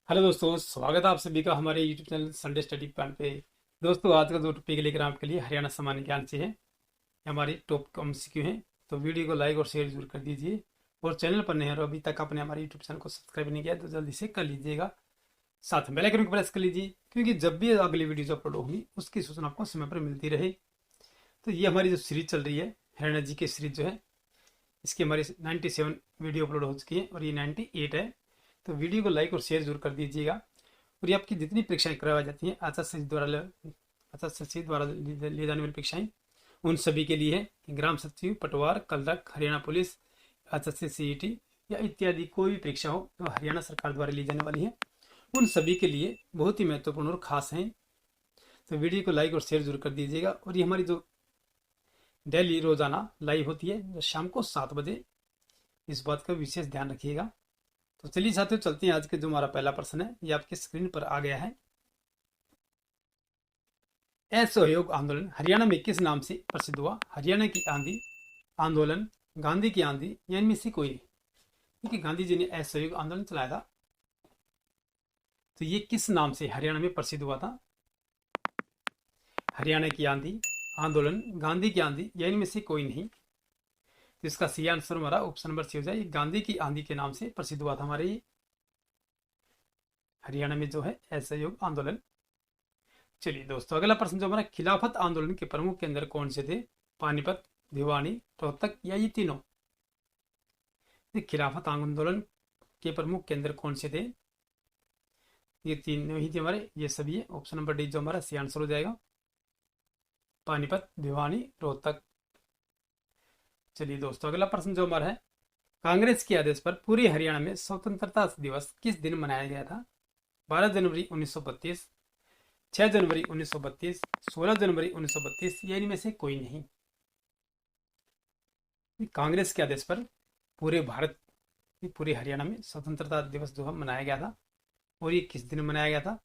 Hello दोस्तों, स्वागत है आप सभी का हमारे YouTube channel Sunday study plan पे। दोस्तों, आज का जो टॉपिक लेकर आपके लिए हरियाणा सामान्य ज्ञान से है। ये हमारी टॉप एमसीक्यू है। तो वीडियो को लाइक और शेयर जरूर कर दीजिए। और चैनल पर नए हैं और अभी तक आपने हमारे यूट्यूब चैनल को सब्सक्राइब नहीं किया तो जल्दी से कर लीजिएगा। साथ में बेल आइकन को प्रेस कर लीजिए, क्योंकि जब भी अगली वीडियो अपलोड होगी उसकी सूचना आपको समय पर मिलती रहे। तो ये हमारी जो सीरीज चल रही है, हरियाणा जी की सीरीज जो है, इसकी हमारी 97 वीडियो अपलोड हो चुकी है और ये 98 है। तो वीडियो को लाइक और शेयर जरूर कर दीजिएगा। और ये आपकी जितनी परीक्षाएं करवाई जाती हैं आचार्य द्वारा लिए जाने वाली परीक्षाएं, उन सभी के लिए है कि ग्राम सचिव, पटवार, कलरक, हरियाणा पुलिस, आचार्य सीईटी या इत्यादि कोई भी परीक्षा हो जो हरियाणा सरकार द्वारा ली जाने वाली है, उन सभी के लिए बहुत ही महत्वपूर्ण और खास हैं। तो वीडियो को लाइक और शेयर जरूर कर दीजिएगा। और ये हमारी जो डेली रोजाना लाइव होती है शाम को 7 बजे, इस बात का विशेष ध्यान रखिएगा। तो चलिए साथियों, चलते हैं। आज के जो हमारा पहला प्रश्न है ये आपके स्क्रीन पर आ गया है। असहयोग आंदोलन हरियाणा में किस नाम से प्रसिद्ध हुआ? हरियाणा की आंधी, आंदोलन, गांधी की आंधी या इनमें से कोई? क्योंकि गांधी जी ने असहयोग आंदोलन चलाया था। तो ये किस नाम से हरियाणा में प्रसिद्ध हुआ था? हरियाणा की आंधी, आंदोलन, गांधी की आंधी या इनमें से कोई नहीं? तो इसका सही आंसर हमारा ऑप्शन नंबर सी हो जाए, गांधी की आंधी के नाम से प्रसिद्ध हुआ था हमारे ये हरियाणा में जो है असहयोग आंदोलन। चलिए दोस्तों, अगला प्रश्न जो हमारा, खिलाफत आंदोलन के प्रमुख केंद्र कौन से थे? पानीपत, भिवानी, रोहतक या ये तीनों? खिलाफत आंदोलन के प्रमुख केंद्र कौन से थे? ये तीनों ही थे हमारे, ये सभी है। ऑप्शन नंबर डी जो हमारा सही आंसर हो जाएगा, पानीपत, भिवानी, रोहतक। चलिए दोस्तों, अगला प्रश्न जो हमारा है, कांग्रेस के आदेश पर पूरे हरियाणा में स्वतंत्रता दिवस किस दिन मनाया गया था? 12 जनवरी 1932, 6 जनवरी 1932, 16 जनवरी 1932 या इनमें से कोई नहीं? कांग्रेस के आदेश पर पूरे भारत, पूरे हरियाणा में स्वतंत्रता दिवस जो है मनाया गया था। और ये किस दिन मनाया गया था?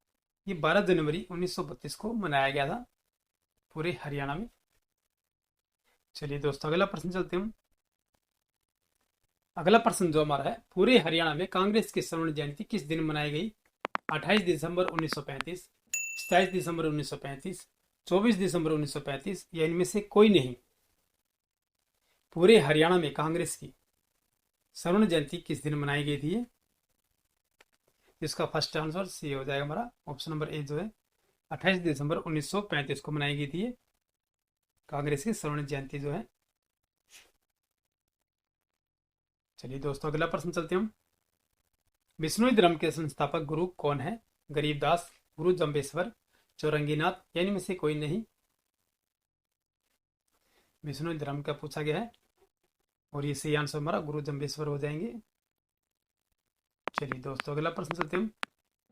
ये 12 जनवरी 1932 को मनाया गया था पूरे हरियाणा में। चलिए दोस्तों, अगला प्रश्न चलते हैं। अगला प्रश्न जो हमारा है, पूरे हरियाणा में कांग्रेस की स्वर्ण जयंती किस दिन मनाई गई? 28 दिसंबर 1935, 27 दिसंबर 1935, 24 दिसंबर 1935 या इनमें से कोई नहीं? पूरे हरियाणा में कांग्रेस की स्वर्ण जयंती किस दिन मनाई गई थी? इसका फर्स्ट आंसर सी हो जाएगा हमारा, ऑप्शन नंबर ए जो है 28 दिसंबर 1935 को मनाई गई थी कांग्रेस की स्वर्ण जयंती जो है। चलिए दोस्तों, अगला प्रश्न चलते हम। विष्णु धर्म के संस्थापक गुरु कौन है? गरीबदास, गुरु जम्बेश्वर, चौरंगीनाथ या इनमें से कोई नहीं? विष्णु धर्म का पूछा गया है और ये सही आंसर हमारा गुरु जम्बेश्वर हो जाएंगे। चलिए दोस्तों, अगला प्रश्न चलते हम।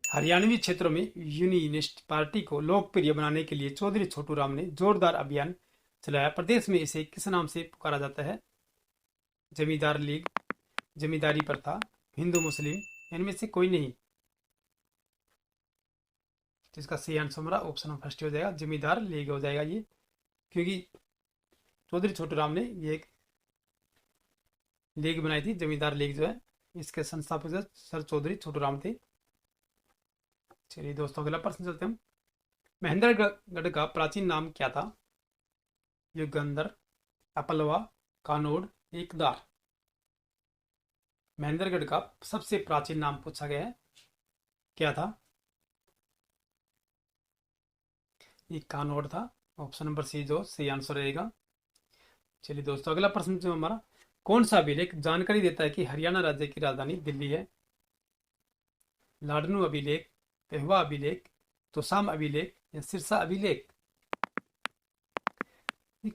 हरियाणवी क्षेत्रों में यूनियनिस्ट पार्टी को लोकप्रिय बनाने के लिए चौधरी छोटू राम ने जोरदार अभियान चलाया। प्रदेश में इसे किस नाम से पुकारा जाता है? जमींदार लीग, जमींदारी प्रथा, हिंदू मुस्लिम, इनमें से कोई नहीं? तो इसका सही आंसर हमारा ऑप्शन नंबर फर्स्ट हो जाएगा, जमींदार लीग हो जाएगा ये। क्योंकि चौधरी छोटू राम ने ये एक लीग बनाई थी, जमींदार लीग जो है, इसके संस्थापक सर चौधरी छोटू राम थे। चलिए दोस्तों, अगला प्रश्न चलते हैं। महेंद्रगढ़ का प्राचीन नाम क्या था? युगंधर, अपलवा, कानोड़, एकदार? महेंद्रगढ़ का सबसे प्राचीन नाम पूछा गया है, क्या था? ये कानोड़ था। ऑप्शन नंबर सी जो सही आंसर रहेगा। चलिए दोस्तों, अगला प्रश्न जो हमारा, कौन सा अभिलेख जानकारी देता है कि हरियाणा राज्य की राजधानी दिल्ली है? लाडनू अभिलेख, पेहवा अभिलेख, तोसाम अभिलेख या सिरसा अभिलेख?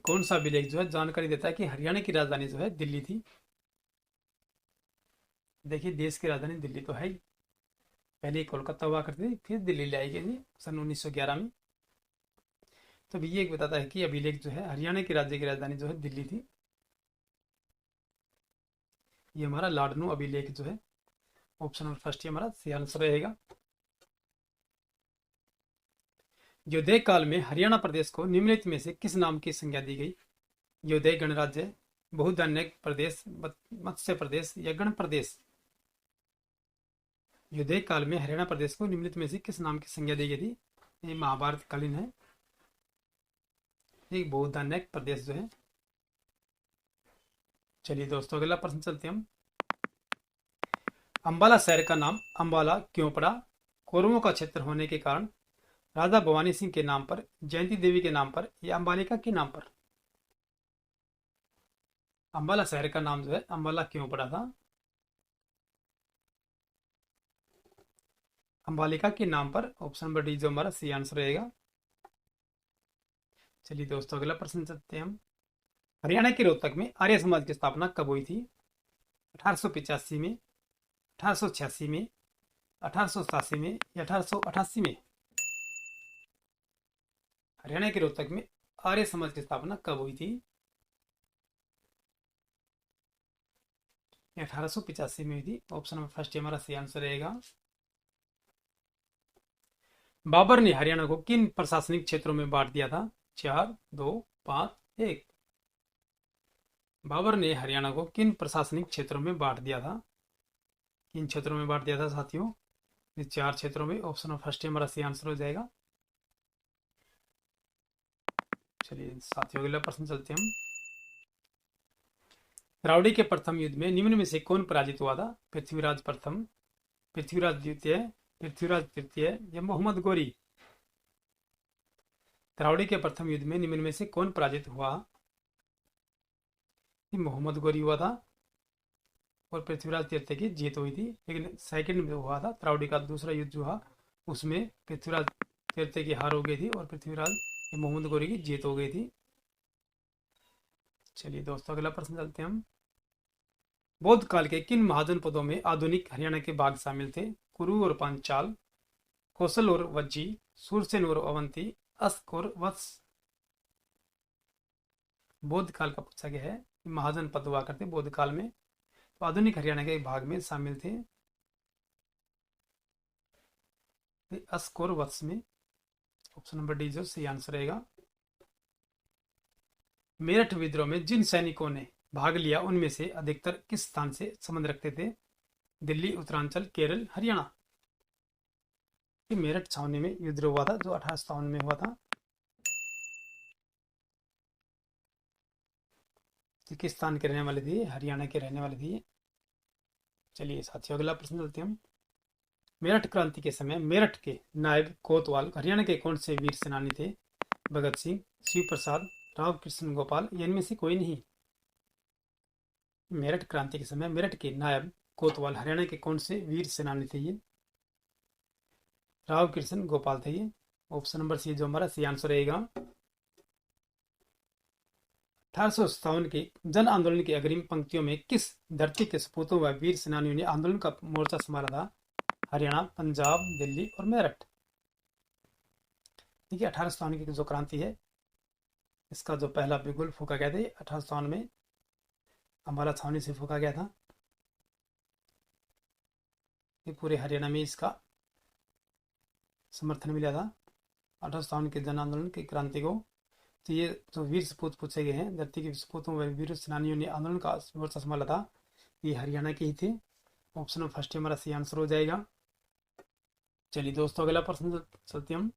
कौन सा अभिलेख जो है जानकारी देता है कि हरियाणा की राजधानी जो है दिल्ली थी? देखिए, देश की राजधानी दिल्ली तो है ही। पहले कोलकाता हुआ करती थी, फिर दिल्ली ले आई गई सन 1911 में। तो ये एक बताता है कि अभिलेख जो है हरियाणा की राज्य की राजधानी जो है दिल्ली थी। ये हमारा लाडनू अभिलेख जो है, ऑप्शन नंबर फर्स्ट ही हमारा सही आंसर रहेगा। योदय काल में हरियाणा प्रदेश को निम्नलिखित में से किस नाम की संज्ञा दी गई? योदय गणराज्य, बहुधान्य प्रदेश, मत्स्य प्रदेश या गण प्रदेश? युद्धे काल में हरियाणा प्रदेश को निम्नलिखित में से किस नाम की संज्ञा दी गई थी? ये महाभारत कालीन है। एक बहुधान्य प्रदेश जो है। चलिए दोस्तों अगला प्रश्न चलते हैं हम। अंबाला शहर का नाम अंबाला क्यों पड़ा? कौरवों का क्षेत्र होने के कारण, राजा भवानी सिंह के नाम पर, जयंती देवी के नाम पर, या अंबालिका के नाम पर? अंबाला शहर का नाम जो है अंबाला क्यों पड़ा था? अंबालिका के नाम पर। ऑप्शन नंबर डी जो हमारा सी आंसर रहेगा। चलिए दोस्तों अगला प्रश्न चलते हैं हम। हरियाणा के रोहतक में आर्य समाज की स्थापना कब हुई थी? 1885 में, 1886 में, 1887 में, या 1888 में? हरियाणा के रोहतक में आर्य समाज की स्थापना कब हुई थी? 1885 में हुई थी। ऑप्शन नंबर फर्स्ट हमारा सही आंसर रहेगा। बाबर ने हरियाणा को किन प्रशासनिक क्षेत्रों में बांट दिया था? 4, 2, 5, 1। बाबर ने हरियाणा को किन प्रशासनिक क्षेत्रों में बांट दिया था? किन क्षेत्रों में बांट दिया था साथियों? ये 4 क्षेत्रों में। ऑप्शन नंबर फर्स्ट हमारा सही आंसर हो जाएगा। चलिए साथियों अगला प्रश्न चलते हैं हम। द्राविड़ी के प्रथम युद्ध में निम्न में से कौन पराजित हुआ था? पृथ्वीराज प्रथम, पृथ्वीराज द्वितीय, पृथ्वीराज तृतीय, या मोहम्मद गोरी? द्राविड़ी के प्रथम युद्ध में निम्न में से कौन पराजित हुआ? मोहम्मद गोरी हुआ था और पृथ्वीराज तृतीय की जीत हुई थी। लेकिन सेकंड में हुआ था द्राविड़ी का दूसरा युद्ध जो हुआ उसमें पृथ्वीराज तृतीय की हार हो गई थी और पृथ्वीराज मोहम्मद गोरी की जीत हो गई थी। चलिए दोस्तों अगला प्रश्न चलते हैं हम। बौद्ध काल के किन महाजनपदों में आधुनिक हरियाणा के भाग शामिल थे? कुरु और पांचाल, कौशल और वज्जी, सूरसेन और अवंती, अस्क और वत्स? बौद्ध काल का पूछा गया है। महाजनपद हुआ करते बौद्ध काल में, तो आधुनिक हरियाणा के भाग में शामिल थे अस्क और वत्स में। ऑप्शन नंबर डी जो सही आंसर रहेगा। मेरठ विद्रोह में जिन सैनिकों ने भाग लिया उनमें से अधिकतर किस स्थान से संबंध रखते थे? दिल्ली, उत्तरांचल, केरल, हरियाणा? मेरठ छावनी में विद्रोह हुआ था जो 1857 में हुआ था। किस स्थान के रहने वाले थे? हरियाणा के रहने वाले थे। चलिए साथियों अगला प्रश्न चलते हैं हम। मेरठ क्रांति के समय मेरठ के नायब कोतवाल हरियाणा के कौन से वीर सेनानी थे? भगत सिंह, शिव प्रसाद, राव कृष्ण गोपाल, इनमें से कोई नहीं? मेरठ क्रांति के समय मेरठ के नायब कोतवाल हरियाणा के कौन से वीर सेनानी थे? ये राव कृष्ण गोपाल थे ये। ऑप्शन नंबर सी जो हमारा सी आंसर रहेगा। 1857 के जन आंदोलन की अग्रिम पंक्तियों में किस धरती के सपूतों व वीर सेनानियों ने आंदोलन का मोर्चा संभाला था? हरियाणा, पंजाब, दिल्ली और मेरठ? देखिए 1857 की जो क्रांति है इसका जो पहला बिगुल फूका गया था 1857 में अंबाला छावनी से फूका गया था। ये पूरे हरियाणा में इसका समर्थन मिला था 1857 के जन आंदोलन की क्रांति को। तो ये जो वीर सपूत पूछे गए हैं धरती के सपूतों व वीर सेनानियों ने आंदोलन का मोर्चा संभाला था ये हरियाणा के ही थे। ऑप्शन ऑफ फर्स्ट हमारा सही आंसर हो जाएगा। चलिए दोस्तों अगला प्रश्न चलते हम।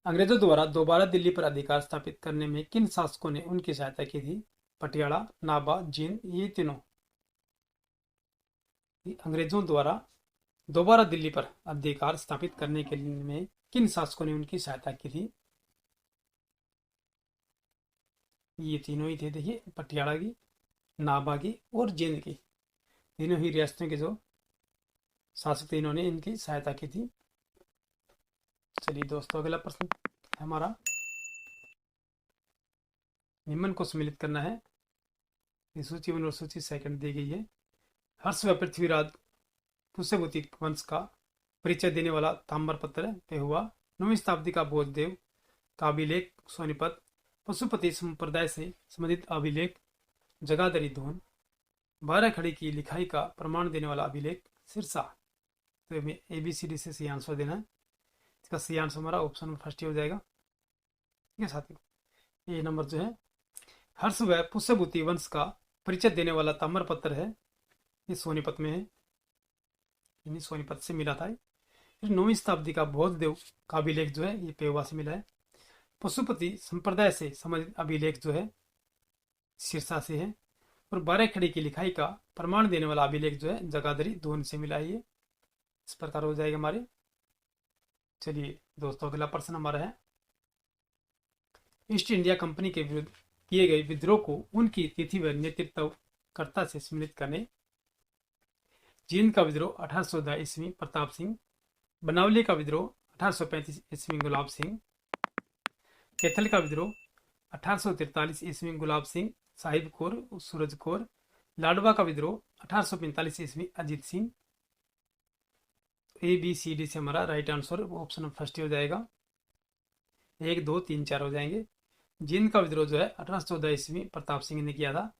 अंग्रेजों द्वारा दोबारा दिल्ली पर अधिकार स्थापित करने में किन शासकों ने उनकी सहायता की थी? पटियाला, नाभा, जींद, ये तीनों? अंग्रेजों द्वारा दोबारा दिल्ली पर अधिकार स्थापित करने के लिए में किन शासकों ने उनकी सहायता की थी? ये तीनों ही थे। देखिए पटियाला की, नाभा की और जींद की, तीनों ही रियासतों के जो शासक थे इन्होंने इनकी सहायता की थी। चलिए दोस्तों अगला प्रश्न हमारा निम्न को सम्मिलित करना है। ये सूची 1 और सूची सेकंड दी गई है। हर्ष व पृथ्वीराज पुष्यभूति वंश का परिचय देने वाला ताम्रपत्र पे हुआ। 9वीं शताब्दी का बोधदेव का अभिलेख सोनीपत, पशुपति संप्रदाय से संबंधित अभिलेख जगाधरी धोन, 12 खड़ी की लिखाई का प्रमाण देने वाला अभिलेख सिरसा। तो हमें ABCD से सही आंसर देना है। इसका सही आंसर हमारा ऑप्शन फर्स्ट ही हो जाएगा। ठीक है साथियों, ये नंबर जो है हर्ष व पुष्यभूति वंश का परिचय देने वाला ताम्रपत्र है ये सोनीपत में है। यानी सोनीपत से मिला था। फिर 9वीं शताब्दी का बौद्ध देव का अभिलेख जो है ये पेवा से मिला है। पशुपति संप्रदाय से संबंधित अभिलेख जो है सिरसा से है। और 12 खड़ी की लिखाई का प्रमाण देने वाला अभिलेख जो है जगाधरी दोन से मिला है। ये इस प्रकार हो जाएगा हमारे। चलिए दोस्तों, अगला प्रश्न हमारा है, ईस्ट इंडिया कंपनी के विरुद्ध किए गए विद्रोह को उनकी तिथि व नेतृत्वकर्ता से सम्मिलित करने। जींद का विद्रोह 1814 ईस्वी प्रताप सिंह, बनावली का विद्रोह 1835 ईस्वी गुलाब सिंह, कैथल का विद्रोह 1843 ईस्वी गुलाब सिंह साहिब कौर सूरज कौर, लाडवा का विद्रोह 1845 ईस्वी Ajit Singh. A B C D से हमारा राइट आंसर ऑप्शन फर्स्ट हो जाएगा। 1 2 3 4 हो जाएंगे। जींद का विद्रोह जो है 1814 ईस्वी प्रताप सिंह ने किया था।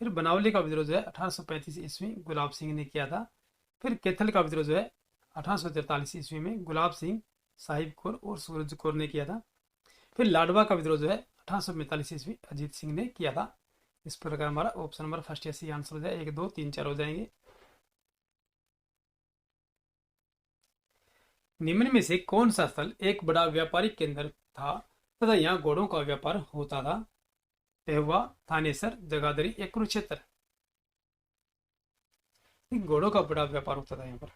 फिर बनावली का विद्रोह जो है 1835 ईस्वी गुलाब सिंह ने किया था। फिर कैथल का विद्रोह जो है 1843 ईस्वी में गुलाब सिंह साहिब कौर और सूरज कौर ने किया था। फिर लाडवा का विद्रोह जो है 1845 ईस्वी अजीत सिंह ने किया था। इस प्रकार हमारा ऑप्शन नंबर फर्स्ट ऐसी आंसर हो जाए। 1 2 3 4 हो जाएंगे। निम्न में से कौन सा स्थल एक बड़ा व्यापारिक केंद्र था तथा यहाँ घोड़ों का व्यापार होता था? पेहुआ, थानेसर, जगाधरी या कुरुक्षेत्र? घोड़ों का बड़ा व्यापार होता था यहाँ पर।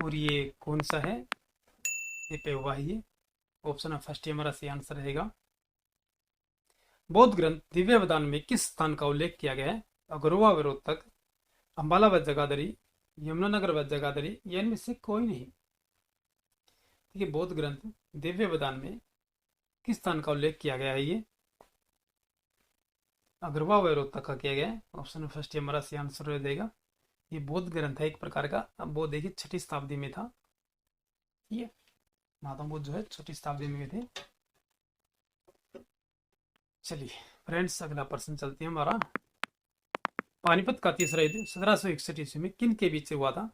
और ये कौन सा है? ये पेहुआ है। ये ऑप्शन फर्स्ट हमारा सही आंसर रहेगा। बौद्ध ग्रंथ दिव्यवदान में किस स्थान का उल्लेख किया गया है? अगरवा व रोहतक, अंबाला व जगाधरी, यमुनानगर व जगाधरी या इनमें से कोई नहीं। ठीक है, बौद्ध ग्रंथ दिव्यवदान में किस स्थान का उल्लेख किया गया है? ये अगरवा व रोहतक का किया गया है। ऑप्शन फर्स्ट हमारा सही आंसर हो जाएगा। ये बौद्ध ग्रंथ है एक प्रकार का। अब बौद्ध देखिए 6ठी शताब्दी में था। ये महात्मा बुद्ध जो है 6ठी शताब्दी में थे। चलिए फ्रेंड्स, अगला प्रश्न चलते हैं हमारा। पानीपत का तीसरा युद्ध 1761 ईस्वी में किन के बीच हुआ था?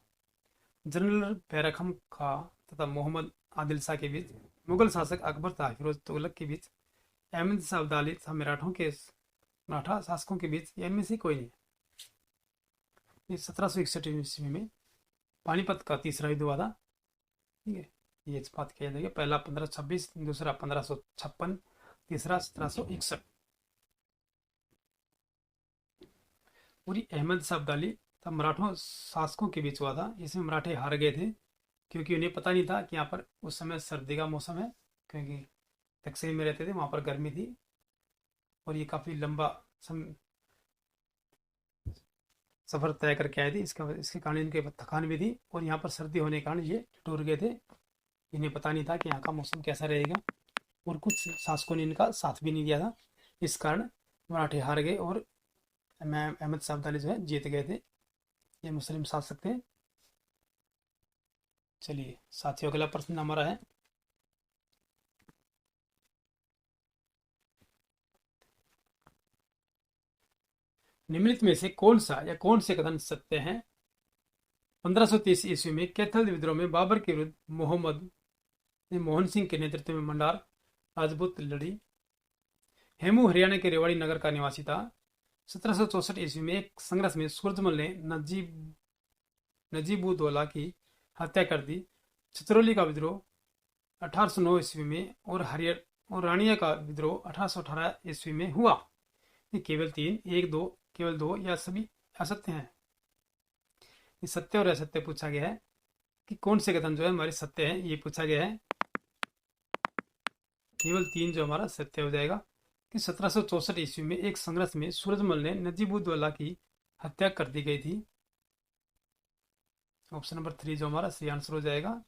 जनरल बैरकम खां तथा मोहम्मद आदिल शाह के बीच, मुगल शासक अकबर तथा फिरोज तुगलक के बीच, अहमद शाह अब्दाली तथा मराठा शासकों के बीच, या इनमें से कोई नहीं। 1761 ईस्वी में पानीपत का तीसरा युद्ध हुआ था। ठीक है, ये इस बात किया जाएगा। पहला 1526, दूसरा 1556, तीसरा 1761। पूरी अहमद शाह अब्दाली तब मराठों शासकों के बीच हुआ था। इसमें मराठे हार गए थे क्योंकि उन्हें पता नहीं था कि यहाँ पर उस समय सर्दी का मौसम है, क्योंकि तकसीर में रहते थे, वहाँ पर गर्मी थी और ये काफ़ी लंबा सफ़र तय करके आए थे। इसके कारण इनके थकान भी थी और यहाँ पर सर्दी होने के कारण ये टूर गए थे। इन्हें पता नहीं था कि यहाँ का मौसम कैसा रहेगा और कुछ शासकों ने इनका साथ भी नहीं दिया था। इस कारण मराठे हार गए और अहमद शाह अब्दाली जो है जीत गए थे। ये मुस्लिम शासक थे। चलिए साथियों, अगला प्रश्न हमारा है, निम्नलिखित में से कौन सा या कौन से कथन सत्य हैं? 1530 ईस्वी में कैथल विद्रोह में बाबर के विरुद्ध मोहन सिंह के नेतृत्व में मंडार राजपूत लड़ी। हेमू हरियाणा के रेवाड़ी नगर का निवासी था। 1764 ईस्वी में एक संघर्ष में सूरजमल ने नजीबुद्दौला की हत्या कर दी। चित्रोली का विद्रोह 1809 ईस्वी में और रानिया का विद्रोह 1818 ईस्वी में हुआ। ये केवल 3, 1 2, केवल 2 या सभी असत्य हैं? ये सत्य और असत्य पूछा गया है कि कौन से कथन जो है हमारे सत्य है, ये पूछा गया है। केवल 3 जो हमारा सत्य हो जाएगा कि 1764 ईस्वी में एक संघर्ष में सूरजमल ने नजीबुद्दौला की हत्या कर दी गई थी। ऑप्शन नंबर 3 जो हमारा सही आंसर हो जाएगा।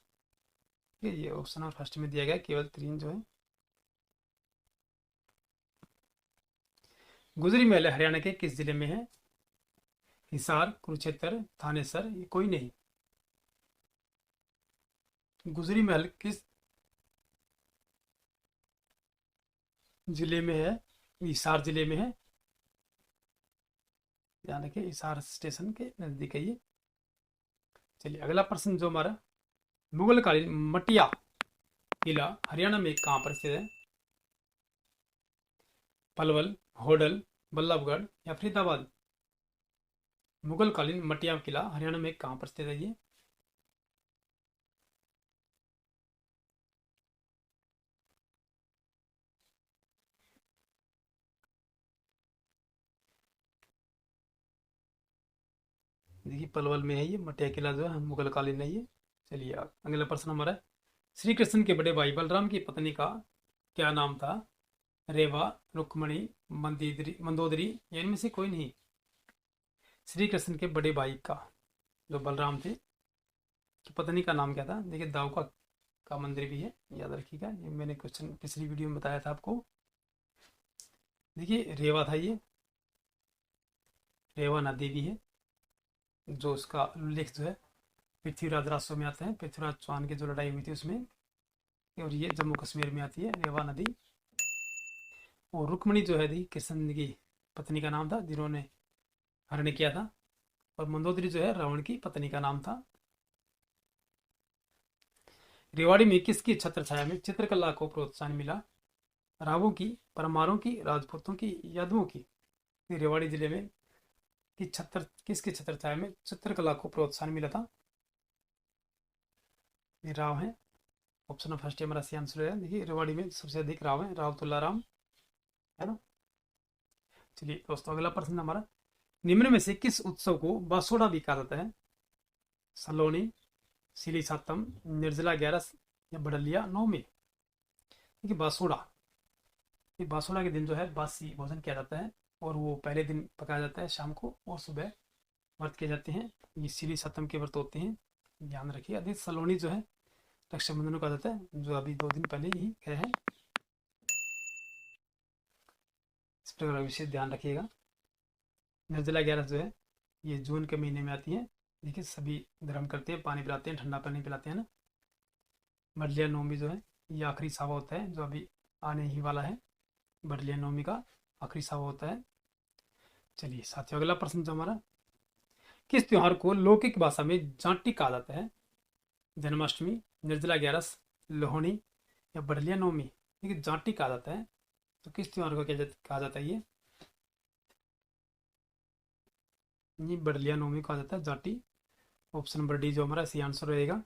ये ऑप्शन नंबर फर्स्ट में दिया गया केवल 3 जो है। गुजरी महल हरियाणा के किस जिले में है? हिसार, कुरुक्षेत्र, थानेसर, ये कोई नहीं। गुजरी महल किस जिले में है? हिसार जिले में है। ध्यान रखिए, हिसार स्टेशन के नजदीक है ये। चलिए अगला प्रश्न जो हमारा, मुगलकालीन मटिया किला हरियाणा में कहाँ पर स्थित है? पलवल, होडल, बल्लभगढ़ या फरीदाबाद? मुगल कालीन मटिया किला हरियाणा में कहाँ पर स्थित है ये? देखिए पलवल में है ये मटिया किला जो है, मुगल कालीन है ये। चलिए अगला प्रश्न हमारा है, श्री कृष्ण के बड़े भाई बलराम की पत्नी का क्या नाम था? रेवा, रुक्मणी, मंदोदरी या इनमें से कोई नहीं? श्री कृष्ण के बड़े भाई का जो बलराम थे की पत्नी का नाम क्या था? देखिए दाऊ का मंदिर भी है, याद रखिएगा, ये मैंने क्वेश्चन पिछली वीडियो में बताया था आपको। देखिए रेवा था ये, रेवा नदी भी है, जो उसका उल्लेख जो है पृथ्वीराज राजस्व में आता है, पृथ्वीराज चौहान की जो लड़ाई हुई थी उसमें। और ये जम्मू कश्मीर में आती है रेवा नदी। और रुक्मणी जो है थी कृष्ण की पत्नी का नाम था, जिन्होंने हरण किया था। और मंदोदरी जो है रावण की पत्नी का नाम था। रेवाड़ी में किसकी छत्र छाया में चित्रकला को प्रोत्साहन मिला? रावों की, परमारों की, राजपूतों की, यादवों की? रेवाड़ी जिले में किसकी छत्र छाया में चित्रकला को प्रोत्साहन मिला था? ये राव है। ऑप्शन फर्स्ट हमारा सही आंसर है। देखिए रेवाड़ी में सबसे अधिक राव है, राव तुलाराम, है ना। चलिए दोस्तों अगला प्रश्न हमारा, निम्न में से किस उत्सव को बासोड़ा भी कहा जाता है? सलोनी, सिली सातम, निर्जला ग्यारस या बड़लिया नौमी? देखिए बासोड़ा, ये बासोड़ा के दिन जो है बासी भोजन किया जाता है। और वो पहले दिन पकाया जाता है शाम को, और सुबह व्रत किए जाते हैं। ये सिली सातम के व्रत होते हैं, ध्यान रखिए। अधिक सलोनी जो है रक्षाबंधन को कहा जाता है, जो अभी 2 दिन पहले ही गए हैं। इस प्रकार विशेष ध्यान रखिएगा। निर्जला ग्यारस जो है ये जून के महीने में आती है। देखिए सभी धर्म करते हैं, पानी पिलाते हैं, ठंडा पानी पिलाते हैं ना। बडलिया नवमी जो है ये आखिरी सावा होता है, जो अभी आने ही वाला है। बडलिया नवमी का आखिरी सावा होता है। चलिए साथियों अगला प्रश्न जो हमारा, किस त्योहार को लौकिक भाषा में जांटी कहा जाता है? जन्माष्टमी, निर्जला ग्यारस, लोहड़ी या बडलिया नवमी? देखिए जांटी कहा जाता है, तो किस त्योहार को कहा जाता है ये बडलिया नवमी कहा जाता है, जाटी। ऑप्शन नंबर डी जो हमारा सही आंसर रहेगा।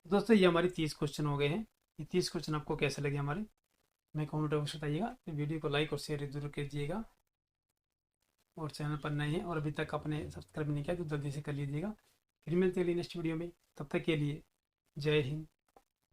दोस्तों ये हमारी 30 क्वेश्चन हो गए हैं। ये 30 क्वेश्चन आपको कैसे लगे हमारे, मैं कमेंट बॉक्स में बताइएगा। वीडियो को लाइक और शेयर जरूर कीजिएगा। और चैनल पर नए हैं और अभी तक आपने सब्सक्राइब नहीं किया तो जल्दी से कर लीजिएगा। फिर मिलते हैं नेक्स्ट वीडियो में, तब तक के लिए जय हिंद।